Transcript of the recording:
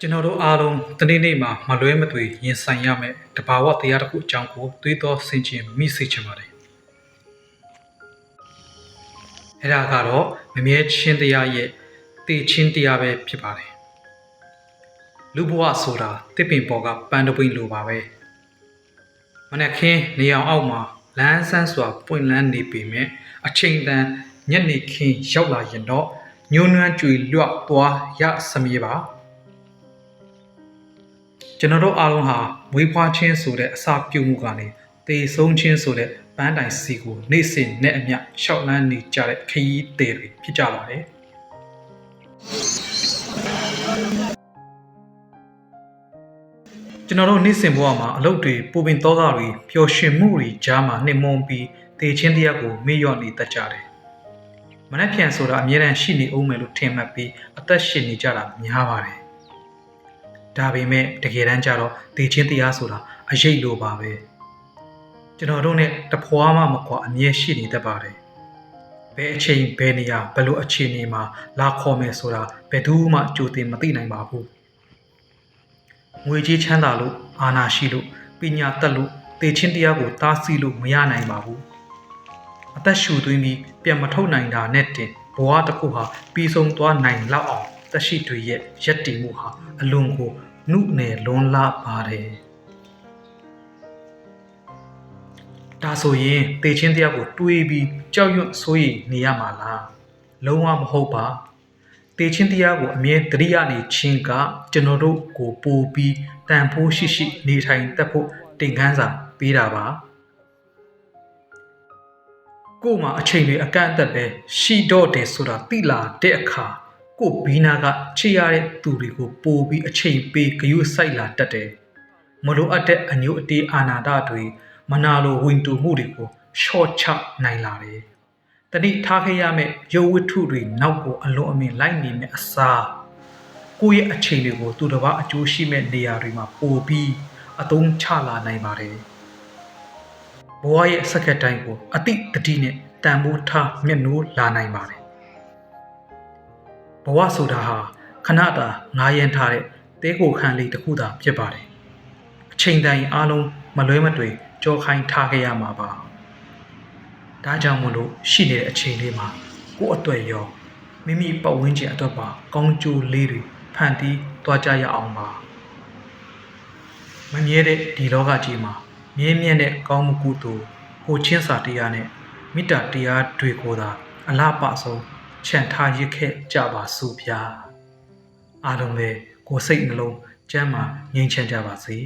ကျွန်တော်တို့အားလုံးတနေ့နေ့မှာမလွဲမသွေရင်ဆိုင်ရမယ်တဘာဝတရားတစ်ခုအကြောင်းကိုတွေးတောဆင်ခြင်မိစေချင်ပါတယ်။အဲ့ဒါကတော့မမြဲချင်းတရားရဲ့တည်ချင်းတရားပဲဖြစ်ပါတယ်။လူဘဝဆိုတာတစ်ပင်ပေါ်ကပန်းတပွင့်လိုပါပဲ။မနက်ခင်းနေအောင်အောက်မှာလမ်းဆန်းစွာပွင့်လန်းနေပေမဲ့အချိန်တန်ညနေခင်းရောက်လာရင်တော့ညှိုးနွမ်းကြွေလွတ်သွားရစမြဲပါ။ကျွန်တော်တို့အားလုံးဟာမွေးဖွားခြင်းဆိုတဲ့အစာပြုမှုကနေတည်ဆုံးခြင်းဆိုတဲ့ပန်းတိုင်စီကိုနေ့စဉ်နဲ့အမျှရှောက်လန်းနေကြတဲ့ခရီးသည်တွေဖြစ်ကြပါတယ်။ကျွန်တော်တို့နေ့စဉ်ဘဝမှာအလုပ်တွေပူပင်သောကတွေပျော်ရွှင်မှုတွေကြားမှာနှိမ့်မွန်းပြီးတည်ခြင်းတရားကိုမေ့လျော့နေတတ်ကြတယ်။မနှက်ဖြန်ဆိုတာအမြဲတမ်းရှိနေအောင်မယ်လို့ထင်မှတ်ပြီးအသက်ရှင်နေကြတာများပါတယ်။ဒါပေမဲ့တကယ်တမ်းကျတော့တည်ခြင်းတရားဆိုတာအရေးလိုပါပဲကျွန်တော်တို့ ਨੇ တဖွာမှမကွာအမြဲရှိနေတတ်ပါတယ်ဘယ်အချိန်ဘယ်နေရာဘယ်လိုအခြေအနေမှာလာခေါ်မယ်ဆိုတာဘယ်သူမှကြိုတင်မသိနိုင်ပါဘူးငွေကြီးချမ်းသာလို့အာဏာရှိလို့ပညာတတ်လို့တည်ခြင်းတရားကိုတားဆီးလို့မရနိုင်ပါဘူးအသက်ရှူသွင်းပြီးပြန်မထုတ်နိုင်တာနဲ့တင်ဘဝတစ်ခုဟာပြီးဆုံးသွားနိုင်လောက်အောင်သက်ရှိတွေရဲ့ရက်တည်မှုဟာအလွန်ကိုနှုတ်နယ်လွန်လာပါတယ်ဒါဆိုရင်တေချင်းတရားကိုတွေးပြီးကြောက်ရွံ့ဆိုးရိမ်နေရမှာလားလုံးဝမဟုတ်ပါတေချင်းတရားကိုအမြဲတတိယနေခြင်းကကျွန်တော်တို့ကိုပို့ပြီးတန်ဖိုးရှိရှိနေထိုင်တတ်ဖို့တင်ခန်းစာပေးတာပါကို့မှာအချိန်တွေအကန့်အသတ်ပဲရှိတော့တယ်ဆိုတာသိလာတဲ့အခါကိုဘီနာကချေရတဲ့သူတွေကိုပို့ပြီးအချိန်ပေးဂရုစိုက်လာတတ်တယ်မလိုအပ်တဲ့အညို့အတေးအာနာတတွေမနာလိုဝင်တူမှုတွေကိုရှော့ချနိုင်လာတယ်တတိထားခဲ့ရမယ့်ရုပ်ဝတ္ထုတွေနောက်ကိုအလွန်အမင်းလိုက်နေမယ့်အစားကိုယ့်ရဲ့အချိန်တွေကိုသူတစ်ပါးအကျိုးရှိမဲ့နေရာတွေမှာပို့ပြီးအသုံးချလာနိုင်ပါတယ်ဘဝရဲ့စက္ကန့်တိုင်းကိုအတိတတိနဲ့တန်ဖိုးထားမျက်နှိုးလာနိုင်ပါတယ်ဘဝဆိုတာဟာခဏတာငားရမ်းထားတဲ့တဲကိုခန့်လေးတစ်ခုသာဖြစ်ပါတယ်အချိန်တိုင်းအားလုံးမလွဲမသွေကြောခိုင်းထားခဲ့ရမှာပါဒါကြောင့်မို့လို့ရှိနေတဲ့အချိန်လေးမှာကိုယ့်အတွက်ရောမိမိပတ်ဝန်းကျင်အတွက်ပါကောင်းကျိုးလေးတွေဖန်တီးသွားကြရအောင်ပါမမြဲတဲ့ဒီလောကကြီးမှာမြဲမြံတဲ့ကောင်းမှုကုသိုလ်ကိုချင်းစာတရားနဲ့မေတ္တာတရားတွေကိုသာအလားပါဆုံးချန်ထားရခဲ့ကြပါစို့ဗျာအားလုံးပဲကိုယ်စိတ်နှလုံးကျမ်းမာငြိမ်းချမ်းကြပါစေ